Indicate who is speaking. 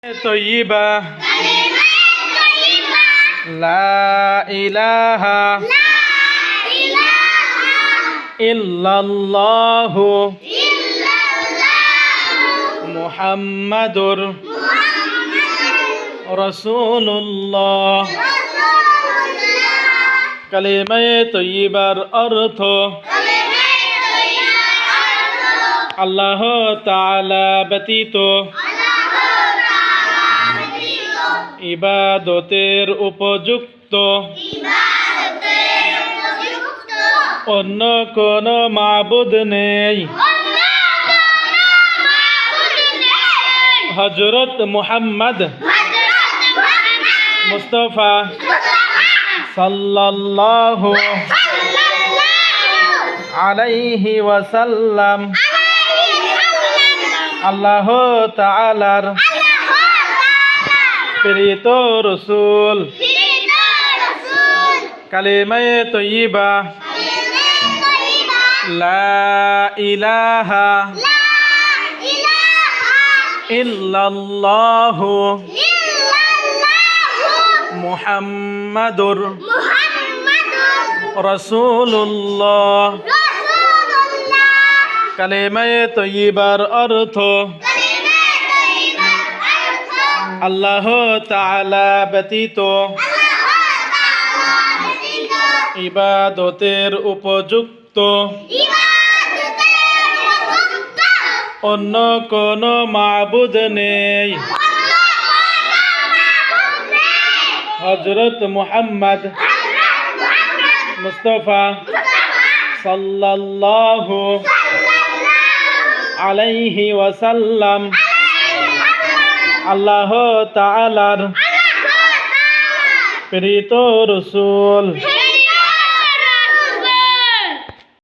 Speaker 1: طيبة لا إله إلا الله محمد رسول الله কালিমা তৈয়বার অর্থ আল্লাহ তাআলা ব্যতীত ইবাদতের উপযুক্ত অন্য কোন মাবুদ নেই। হযরত মুহাম্মদ মুস্তাফা সাল্লাল্লাহু আলাইহি ওয়াসাল্লাম আল্লাহ তাআলার প্রেরিত রাসূল। কালিমা তৈয়বা লা ইলাহা ইল্লাল্লাহু মুহাম্মাদুর রাসূলুল্লাহ। কালিমা তৈয়বার অর্থ আল্লাহ তাআলা ব্যতীত ইবাদতের উপযুক্ত অন্য কোন মাবুদ নেই। হযরত মুহাম্মদ মুস্তাফা সাল্লাল্লাহু আলাইহি ওয়াসাল্লাম আল্লাহ তাআলার প্রেরিত রাসূল।